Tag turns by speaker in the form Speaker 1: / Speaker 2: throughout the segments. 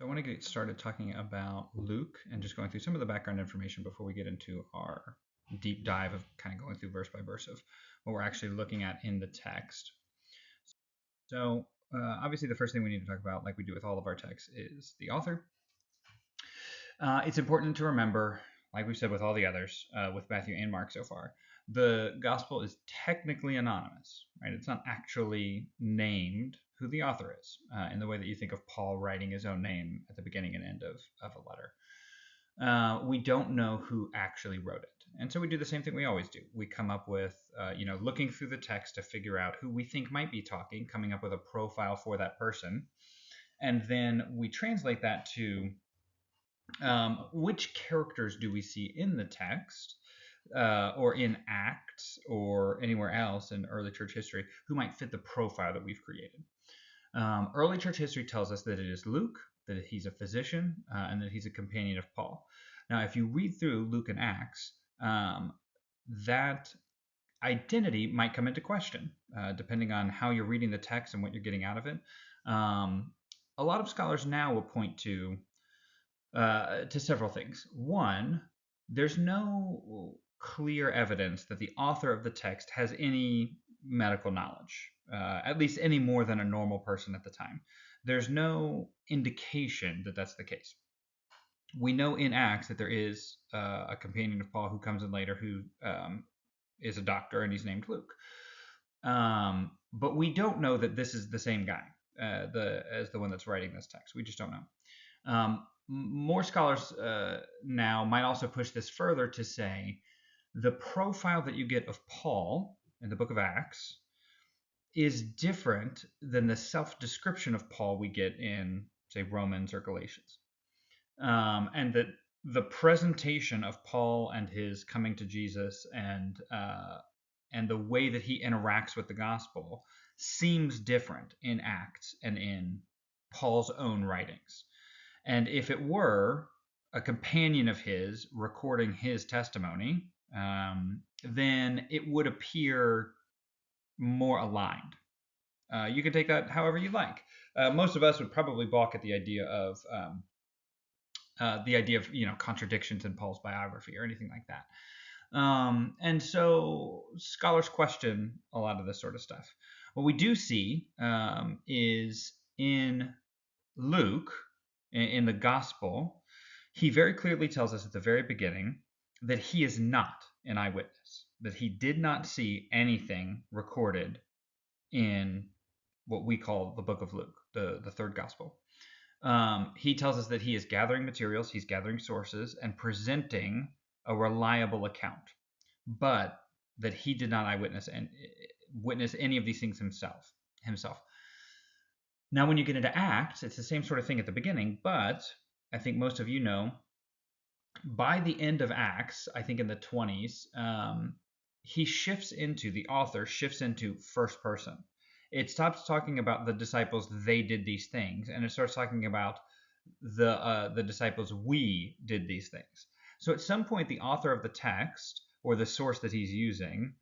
Speaker 1: So I want to get started talking about Luke and just going through some of the background information before we get into our deep dive of kind of going through verse by verse of what we're actually looking at in the text. So obviously the first thing we need to talk about, like we do with all of our texts, is the author. It's important to remember, like we've said with all the others, with Matthew and Mark so far, the gospel is technically anonymous, right? It's not actually named who the author is in the way that you think of Paul writing his own name at the beginning and end of a letter. We don't know who actually wrote it. And so we do the same thing we always do. We come up with, looking through the text to figure out who we think might be talking, coming up with a profile for that person. And then we translate that to which characters do we see in the text or in Acts or anywhere else in early church history who might fit the profile that we've created. Early church history tells us that it is Luke, that he's a physician, and that he's a companion of Paul. Now, if you read through Luke and Acts, that identity might come into question, depending on how you're reading the text and what you're getting out of it. A lot of scholars now will point to several things. One, there's no clear evidence that the author of the text has any medical knowledge, at least any more than a normal person at the time. There's no indication that that's the case. We know in Acts that there is a companion of Paul who comes in later who is a doctor, and he's named Luke. But we don't know that this is the same guy as the one that's writing this text. We just don't know. More scholars now might also push this further to say the profile that you get of Paul in the book of Acts is different than the self-description of Paul we get in, say, Romans or Galatians. And that the presentation of Paul and his coming to Jesus and the way that he interacts with the gospel seems different in Acts and in Paul's own writings. And if it were a companion of his recording his testimony, then it would appear more aligned. You can take that however you like. Most of us would probably balk at the idea of contradictions in Paul's biography or anything like that. And so scholars question a lot of this sort of stuff. What we do see is in Luke, in the gospel, he very clearly tells us at the very beginning that he is not an eyewitness, that he did not see anything recorded in what we call the book of Luke, the third gospel. He tells us that he is gathering materials, he's gathering sources, and presenting a reliable account, but that he did not eyewitness and witness any of these things himself. Now, when you get into Acts, it's the same sort of thing at the beginning, but I think most of you know, by the end of Acts, I think in the 20s, the author shifts into first person. It stops talking about the disciples, they did these things, and it starts talking about the disciples, we did these things. So at some point, the author of the text, or the source that he's using,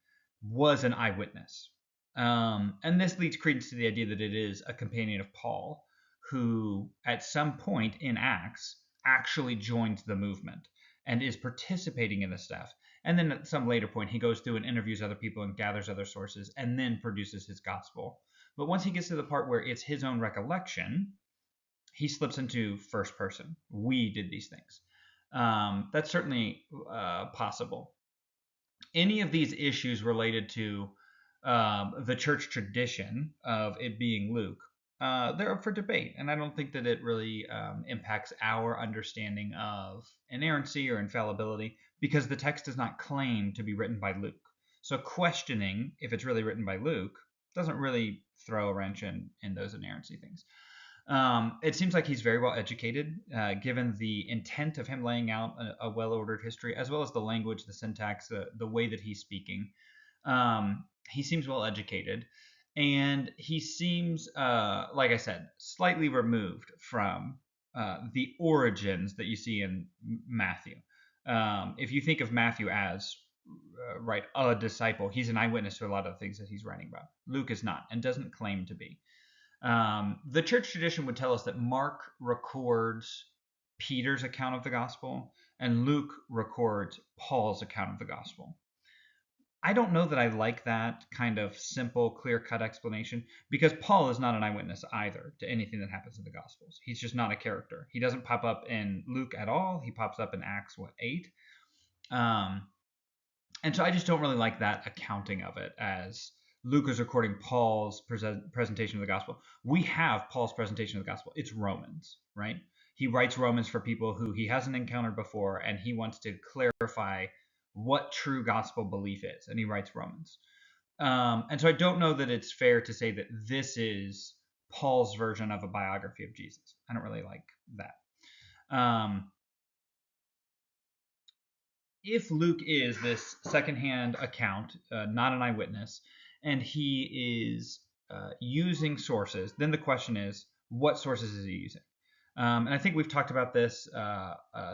Speaker 1: was an eyewitness. And this leads credence to the idea that it is a companion of Paul, who at some point in Acts actually joins the movement and is participating in the stuff. And then at some later point, he goes through and interviews other people and gathers other sources and then produces his gospel. But once he gets to the part where it's his own recollection, he slips into first person. We did these things. That's certainly possible. Any of these issues related to the church tradition of it being Luke, they're up for debate, and I don't think that it really impacts our understanding of inerrancy or infallibility, because the text does not claim to be written by Luke. So questioning if it's really written by Luke doesn't really throw a wrench in those inerrancy things. It seems like he's very well educated, given the intent of him laying out a well-ordered history, as well as the language, the syntax, the way that he's speaking. He seems well educated, and he seems, like I said, slightly removed from the origins that you see in Matthew. If you think of Matthew as a disciple, he's an eyewitness to a lot of the things that he's writing about. Luke is not, and doesn't claim to be. The church tradition would tell us that Mark records Peter's account of the gospel and Luke records Paul's account of the gospel. I don't know that I like that kind of simple, clear-cut explanation, because Paul is not an eyewitness either to anything that happens in the Gospels. He's just not a character. He doesn't pop up in Luke at all. He pops up in Acts 8. And so I just don't really like that accounting of it, as Luke is recording Paul's presentation of the gospel. We have Paul's presentation of the gospel. It's Romans, right? He writes Romans for people who he hasn't encountered before, and he wants to clarify what true gospel belief is, and he writes Romans. And so I don't know that it's fair to say that this is Paul's version of a biography of Jesus. I don't really like that. If Luke is this secondhand account, not an eyewitness, and he is using sources, then the question is, what sources is he using? And I think we've talked about this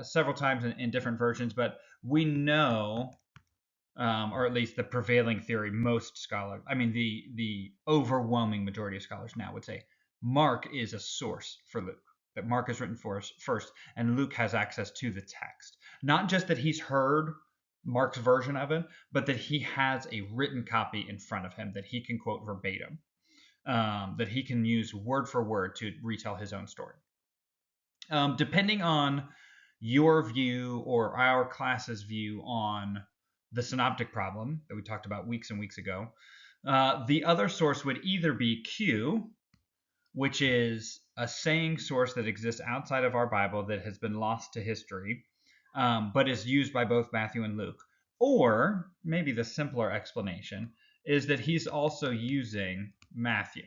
Speaker 1: several times in different versions, but we know, or at least the prevailing theory, most scholars, I mean, the overwhelming majority of scholars now would say Mark is a source for Luke, that Mark is written for us first, and Luke has access to the text. Not just that he's heard Mark's version of it, but that he has a written copy in front of him that he can quote verbatim, that he can use word for word to retell his own story. Depending on your view or our class's view on the synoptic problem that we talked about weeks and weeks ago, the other source would either be Q, which is a saying source that exists outside of our Bible that has been lost to history, but is used by both Matthew and Luke. Or maybe the simpler explanation is that he's also using Matthew,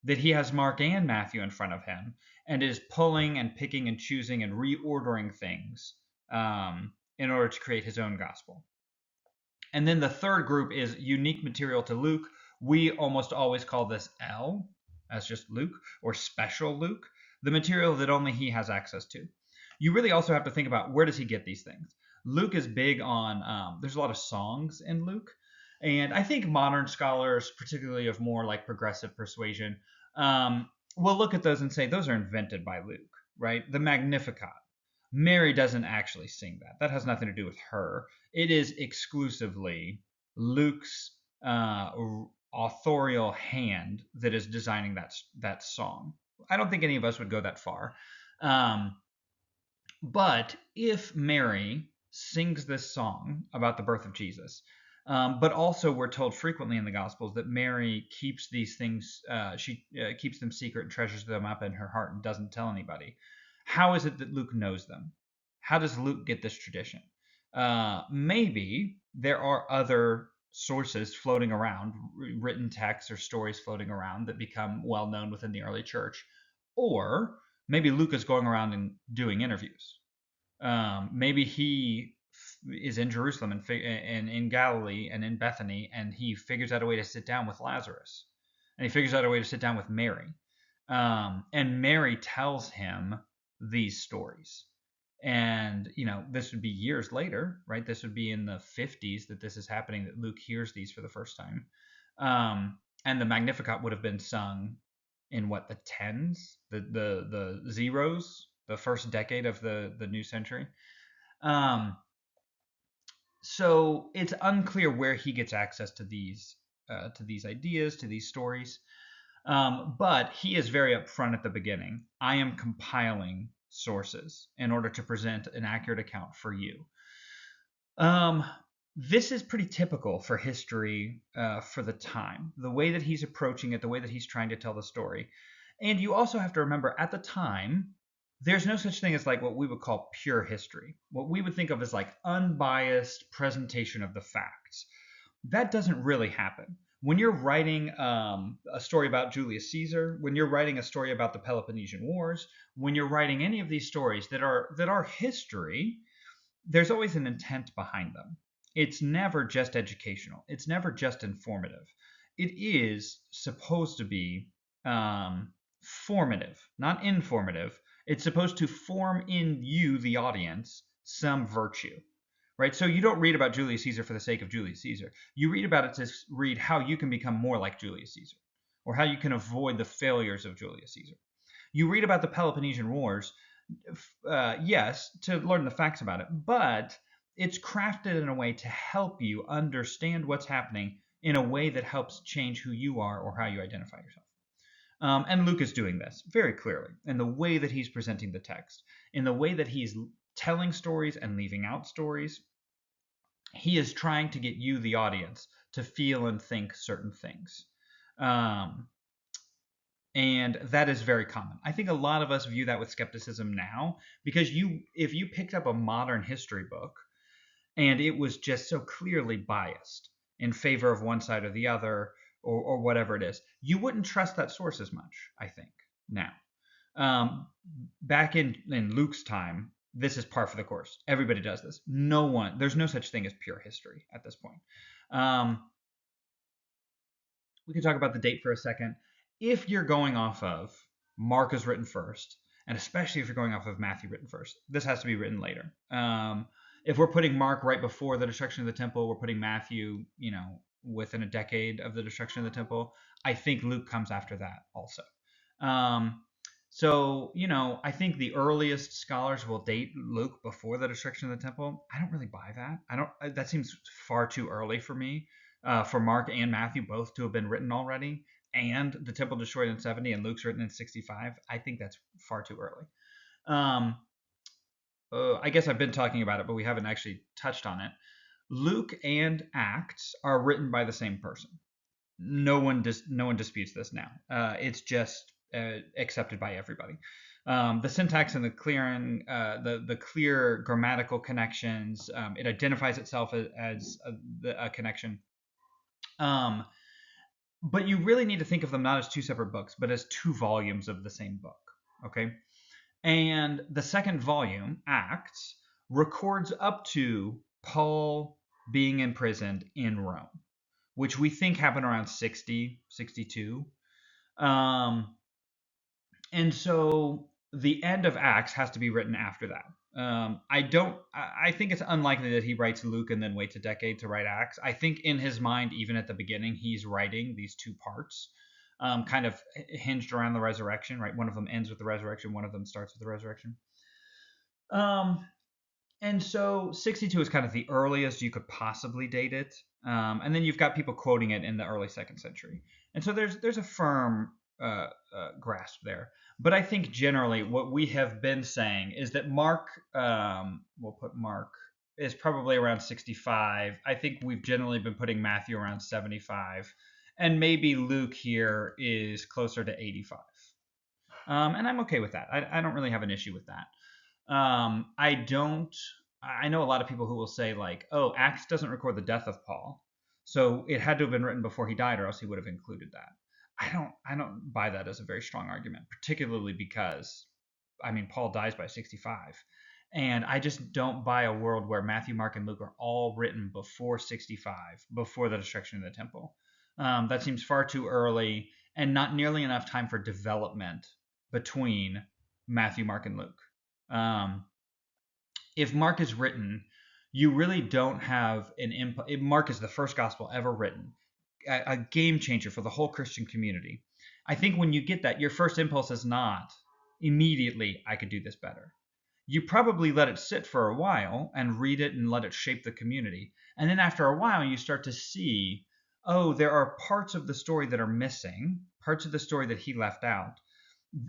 Speaker 1: that he has Mark and Matthew in front of him and is pulling and picking and choosing and reordering things in order to create his own gospel. And then the third group is unique material to Luke. We almost always call this L, as just Luke, or special Luke, the material that only he has access to. You really also have to think about, where does he get these things? Luke is big on, there's a lot of songs in Luke. And I think modern scholars, particularly of more like progressive persuasion, will look at those and say those are invented by Luke, right? The Magnificat. Mary doesn't actually sing that. That has nothing to do with her. It is exclusively Luke's authorial hand that is designing that song. I don't think any of us would go that far. But if Mary sings this song about the birth of Jesus, but also we're told frequently in the Gospels that Mary keeps these things, she keeps them secret and treasures them up in her heart and doesn't tell anybody. How is it that Luke knows them? How does Luke get this tradition? Maybe there are other sources floating around, written texts or stories floating around that become well known within the early church. Or maybe Luke is going around and doing interviews. Maybe he is in Jerusalem and in Galilee and in Bethany, and he figures out a way to sit down with Lazarus, and he figures out a way to sit down with Mary, and Mary tells him these stories. And this would be years later, right? This would be in the 50s that this is happening, that Luke hears these for the first time. And the Magnificat would have been sung in what, the tens, the zeros, the first decade of the new century. So it's unclear where he gets access to these ideas, to these stories. But he is very upfront at the beginning. I am compiling sources in order to present an accurate account for you. This is pretty typical for history for the time, the way that he's approaching it, the way that he's trying to tell the story. And you also have to remember, at the time, there's no such thing as like what we would call pure history, what we would think of as like unbiased presentation of the facts. That doesn't really happen. When you're writing a story about Julius Caesar, when you're writing a story about the Peloponnesian Wars, when you're writing any of these stories that are history, there's always an intent behind them. It's never just educational. It's never just informative. It is supposed to be formative, not informative. It's supposed to form in you, the audience, some virtue. Right? So you don't read about Julius Caesar for the sake of Julius Caesar. You read about it to read how you can become more like Julius Caesar, or how you can avoid the failures of Julius Caesar. You read about the Peloponnesian Wars, yes, to learn the facts about it, but it's crafted in a way to help you understand what's happening in a way that helps change who you are or how you identify yourself. And Luke is doing this very clearly in the way that he's presenting the text, in the way that he's telling stories and leaving out stories. He is trying to get you, the audience, to feel and think certain things. Um, and that is very common. I think a lot of us view that with skepticism now, because if you picked up a modern history book and it was just so clearly biased in favor of one side or the other, or whatever it is, you wouldn't trust that source as much, I think, now. Back in Luke's time, this is par for the course. Everybody does this. There's no such thing as pure history at this point. We can talk about the date for a second. If you're going off of Mark is written first, and especially if you're going off of Matthew written first, this has to be written later. If we're putting Mark right before the destruction of the temple, we're putting Matthew, within a decade of the destruction of the temple. I think Luke comes after that also. So, I think the earliest scholars will date Luke before the destruction of the temple. I don't really buy that. That seems far too early for me, for Mark and Matthew both to have been written already, and the temple destroyed in 70 and Luke's written in 65. I think that's far too early. I guess I've been talking about it, but we haven't actually touched on it. Luke and Acts are written by the same person. No one disputes this now. It's just accepted by everybody. The syntax and the clear grammatical connections. It identifies itself as a connection. But you really need to think of them not as two separate books, but as two volumes of the same book. Okay. And the second volume, Acts, records up to Paul being imprisoned in Rome, which we think happened around 60, 62. And so the end of Acts has to be written after that. I think it's unlikely that he writes Luke and then waits a decade to write Acts. I think in his mind, even at the beginning, he's writing these two parts, kind of hinged around the resurrection, right? One of them ends with the resurrection, one of them starts with the resurrection. And so 62 is kind of the earliest you could possibly date it. And then you've got people quoting it in the early 2nd century. And so there's a firm grasp there. But I think generally what we have been saying is that Mark, we'll put Mark, is probably around 65. I think we've generally been putting Matthew around 75. And maybe Luke here is closer to 85. And I'm okay with that. I don't really have an issue with that. I know a lot of people who will say like, oh, Acts doesn't record the death of Paul, so it had to have been written before he died, or else he would have included that. I don't buy that as a very strong argument, particularly because, Paul dies by 65, and I just don't buy a world where Matthew, Mark, and Luke are all written before 65, before the destruction of the temple. That seems far too early, and not nearly enough time for development between Matthew, Mark, and Luke. If Mark is written, you really don't have an input. Mark is the first gospel ever written, a game changer for the whole Christian community. I think when you get that, your first impulse is not immediately, I could do this better. You probably let it sit for a while and read it and let it shape the community. And then after a while, you start to see, oh, there are parts of the story that are missing, parts of the story that he left out.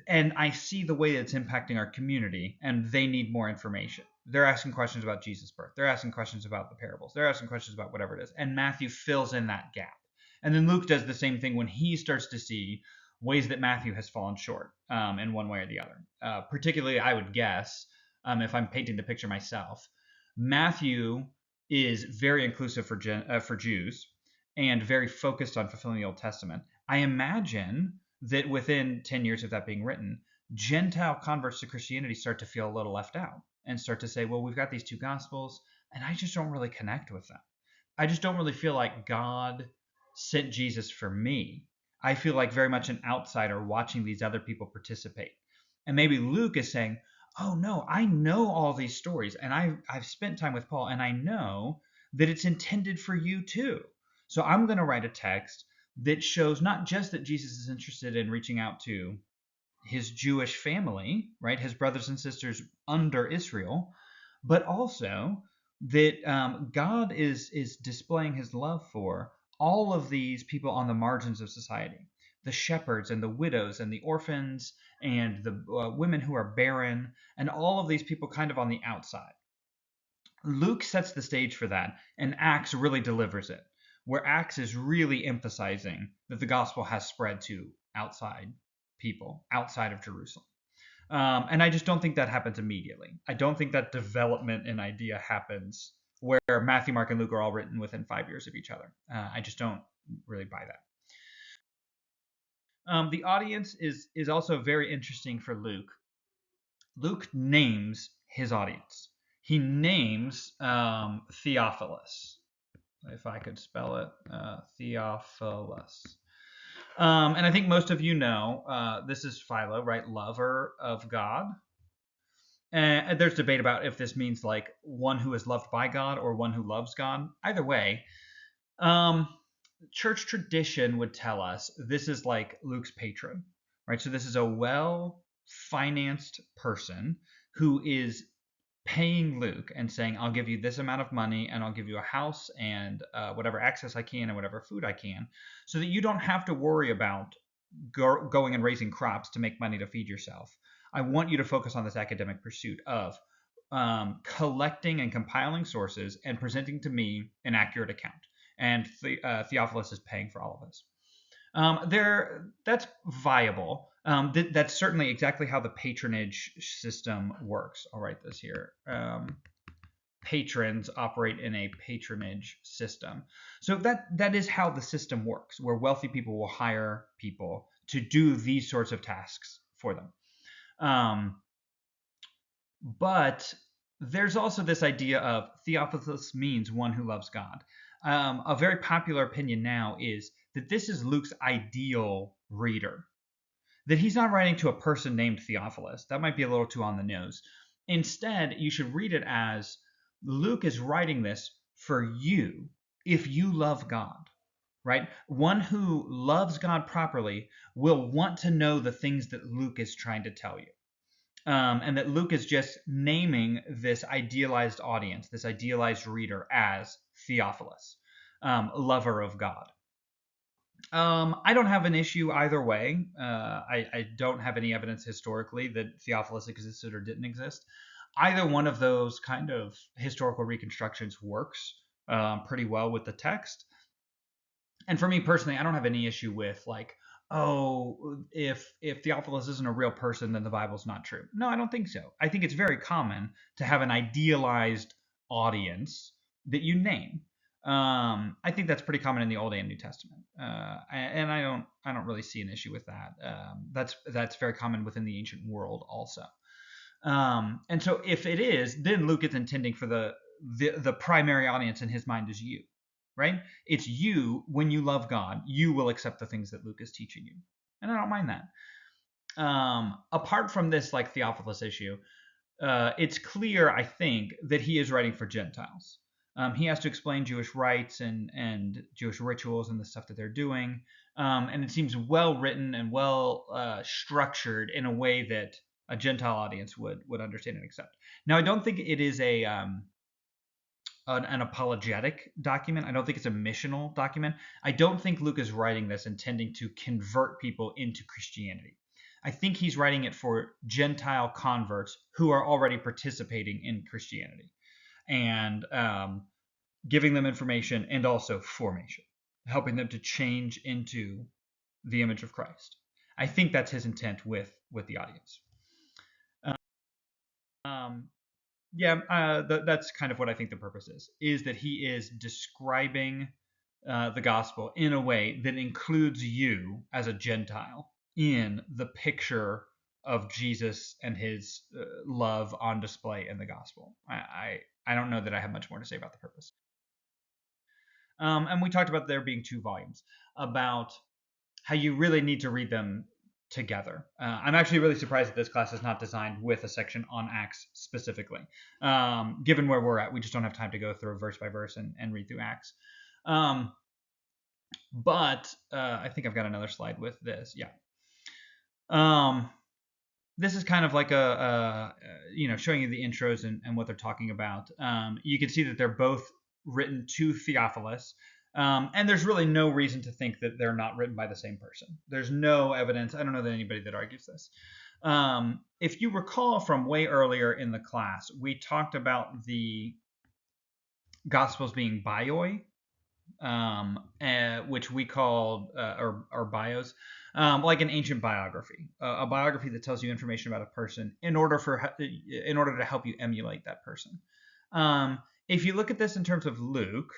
Speaker 1: And I see the way it's impacting our community, and they need more information. They're asking questions about Jesus' birth. They're asking questions about the parables. They're asking questions about whatever it is. And Matthew fills in that gap. And then Luke does the same thing when he starts to see ways that Matthew has fallen short in one way or the other. Particularly, I would guess, if I'm painting the picture myself, Matthew is very inclusive for Jews and very focused on fulfilling the Old Testament. I imagine that within 10 years of that being written, Gentile converts to Christianity start to feel a little left out and start to say, well, we've got these two gospels, and I just don't really connect with them. I just don't really feel like God sent Jesus for me. I feel like very much an outsider watching these other people participate. And maybe Luke is saying, oh no, I know all these stories, and I've spent time with Paul, and I know that it's intended for you too. So I'm going to write a text that shows not just that Jesus is interested in reaching out to his Jewish family, right, his brothers and sisters under Israel, but also that God is displaying his love for all of these people on the margins of society, the shepherds and the widows and the orphans and the women who are barren, and all of these people kind of on the outside. Luke sets the stage for that, and Acts really delivers it, where Acts is really emphasizing that the gospel has spread to outside people, outside of Jerusalem. And I just don't think that happens immediately. I don't think that development in idea happens where Matthew, Mark, and Luke are all written within 5 years of each other. I just don't really buy that. The audience is also very interesting for Luke. Luke names his audience. He names Theophilus, if I could spell it, Theophilus. And I think most of you know this is Philo, right? Lover of God. And there's debate about if this means like one who is loved by God or one who loves God. Either way, church tradition would tell us this is like Luke's patron, right? So this is a well-financed person who is paying Luke and saying, I'll give you this amount of money and I'll give you a house and whatever access I can and whatever food I can, so that you don't have to worry about going and raising crops to make money to feed yourself. I want you to focus on this academic pursuit of collecting and compiling sources and presenting to me an accurate account. And Theophilus is paying for all of this. That's viable. That's certainly exactly how the patronage system works. I'll write this here. Patrons operate in a patronage system. So that is how the system works, where wealthy people will hire people to do these sorts of tasks for them. But there's also this idea of Theophilus means one who loves God. A very popular opinion now is that this is Luke's ideal reader, that he's not writing to a person named Theophilus. That might be a little too on the nose. Instead, you should read it as Luke is writing this for you if you love God, right? One who loves God properly will want to know the things that Luke is trying to tell you. And that Luke is just naming this idealized audience, this idealized reader as Theophilus, lover of God. I don't have an issue either way. I don't have any evidence historically that Theophilus existed or didn't exist. Either one of those kind of historical reconstructions works pretty well with the text. And for me personally, I don't have any issue with like, oh, if Theophilus isn't a real person, then the Bible's not true. No, I don't think so. I think it's very common to have an idealized audience that you name. I think that's pretty common in the Old and New Testament, and I don't really see an issue with that. That's very common within the ancient world also. And so if it is, then Luke is intending for the primary audience in his mind is you, right? It's you. When you love God, you will accept the things that Luke is teaching you, and I don't mind that. Apart from this like Theophilus issue, it's clear, I think, that he is writing for Gentiles. He has to explain Jewish rites and Jewish rituals and the stuff that they're doing. And it seems well written and well structured in a way that a Gentile audience would understand and accept. Now, I don't think it is an apologetic document. I don't think it's a missional document. I don't think Luke is writing this intending to convert people into Christianity. I think he's writing it for Gentile converts who are already participating in Christianity, and giving them information and also formation, helping them to change into the image of Christ. I think that's his intent with the audience. That's kind of what I think the purpose is that he is describing the gospel in a way that includes you as a Gentile in the picture of Jesus and his love on display in the gospel. I don't know that I have much more to say about the purpose. And we talked about there being 2 volumes, about how you really need to read them together. I'm actually really surprised that this class is not designed with a section on Acts specifically. Given where we're at, we just don't have time to go through verse by verse and read through Acts. But I think I've got another slide with this. Yeah. Um, this is kind of like showing you the intros and what they're talking about. You can see that they're both written to Theophilus. And there's really no reason to think that they're not written by the same person. There's no evidence. I don't know that anybody that argues this. If you recall from way earlier in the class, we talked about the Gospels being bioi, which we called or bios, like an ancient biography, a biography that tells you information about a person in order to help you emulate that person. If you look at this in terms of Luke,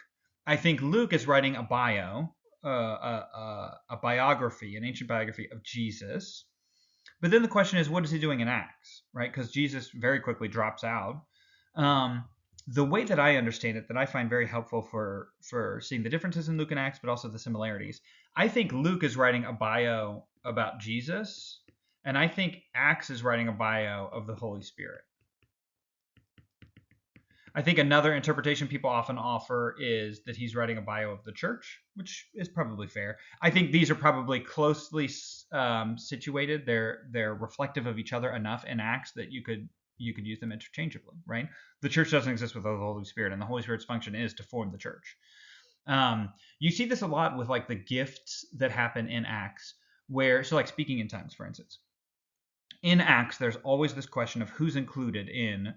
Speaker 1: I think Luke is writing a bio, a biography, an ancient biography of Jesus. But then the question is, what is he doing in Acts, right? Because Jesus very quickly drops out. The way that I understand it, that I find very helpful for seeing the differences in Luke and Acts, but also the similarities, I think Luke is writing a bio about Jesus, and I think Acts is writing a bio of the Holy Spirit. I think another interpretation people often offer is that he's writing a bio of the church, which is probably fair. I think these are probably closely situated. They're reflective of each other enough in Acts that you could use them interchangeably, right? The church doesn't exist without the Holy Spirit, and the Holy Spirit's function is to form the church. You see this a lot with like the gifts that happen in Acts, so like speaking in tongues, for instance. In Acts, there's always this question of who's included in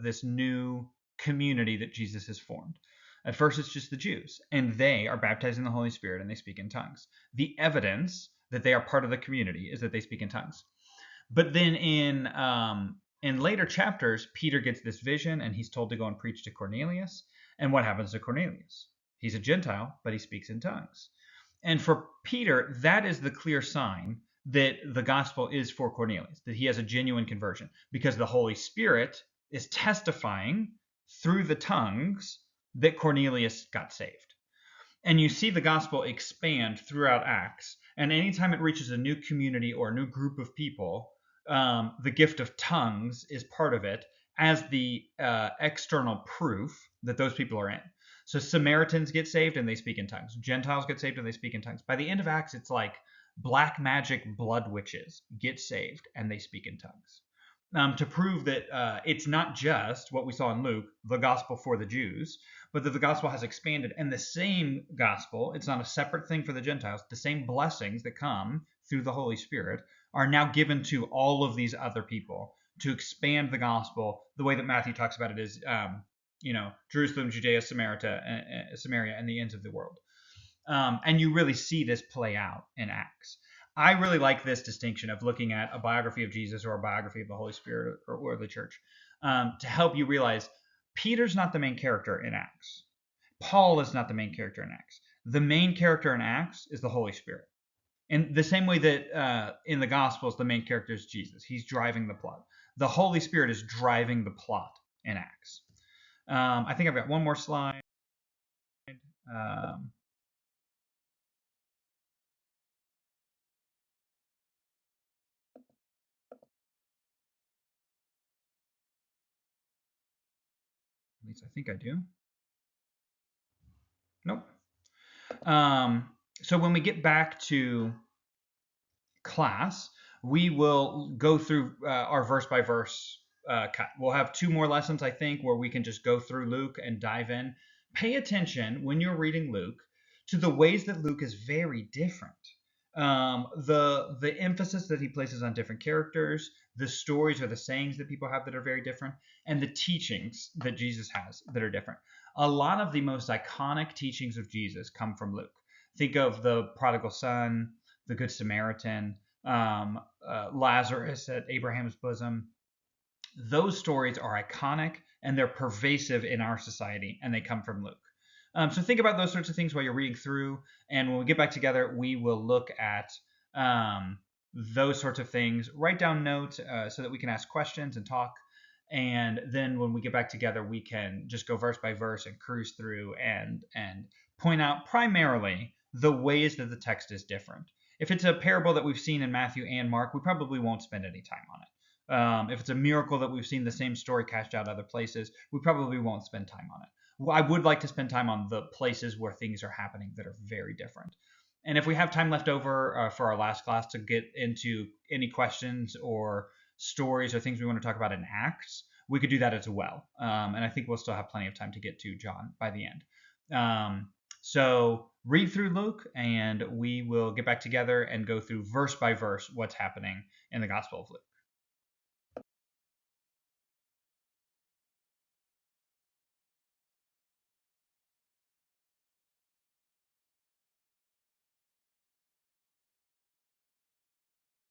Speaker 1: this new community that Jesus has formed. At first, it's just the Jews, and they are baptized in the Holy Spirit and they speak in tongues. The evidence that they are part of the community is that they speak in tongues. But then in later chapters, Peter gets this vision and he's told to go and preach to Cornelius. And what happens to Cornelius? He's a Gentile, but he speaks in tongues. And for Peter, that is the clear sign that the gospel is for Cornelius, that he has a genuine conversion, because the Holy Spirit is testifying through the tongues that Cornelius got saved. And you see the gospel expand throughout Acts. And anytime it reaches a new community or a new group of people, the gift of tongues is part of it as the external proof that those people are in. So Samaritans get saved and they speak in tongues. Gentiles get saved and they speak in tongues. By the end of Acts, it's like black magic blood witches get saved and they speak in tongues. To prove that it's not just what we saw in Luke, the gospel for the Jews, but that the gospel has expanded. And the same gospel, it's not a separate thing for the Gentiles, the same blessings that come through the Holy Spirit are now given to all of these other people to expand the gospel. The way that Matthew talks about it is, Jerusalem, Judea, Samaria, and the ends of the world. And you really see this play out in Acts. I really like this distinction of looking at a biography of Jesus or a biography of the Holy Spirit or the church to help you realize Peter's not the main character in Acts. Paul is not the main character in Acts. The main character in Acts is the Holy Spirit. In the same way that in the Gospels, the main character is Jesus. He's driving the plot. The Holy Spirit is driving the plot in Acts. I think I've got one more slide. At least I think I do. Nope. So when we get back to class, we will go through our verse by verse cut. We'll have 2 more lessons, I think, where we can just go through Luke and dive in. Pay attention when you're reading Luke to the ways that Luke is very different. The emphasis that he places on different characters, the stories or the sayings that people have that are very different, and the teachings that Jesus has that are different. A lot of the most iconic teachings of Jesus come from Luke. Think of the prodigal son, the Good Samaritan, Lazarus at Abraham's bosom. Those stories are iconic and they're pervasive in our society, and they come from Luke. So think about those sorts of things while you're reading through, and when we get back together, we will look at those sorts of things. Write down notes so that we can ask questions and talk, and then when we get back together, we can just go verse by verse and cruise through and point out primarily the ways that the text is different. If it's a parable that we've seen in Matthew and Mark, we probably won't spend any time on it. If it's a miracle that we've seen the same story cashed out other places, we probably won't spend time on it. I would like to spend time on the places where things are happening that are very different. And if we have time left over for our last class to get into any questions or stories or things we want to talk about in Acts, we could do that as well. And I think we'll still have plenty of time to get to John by the end. So read through Luke, and we will get back together and go through verse by verse what's happening in the Gospel of Luke.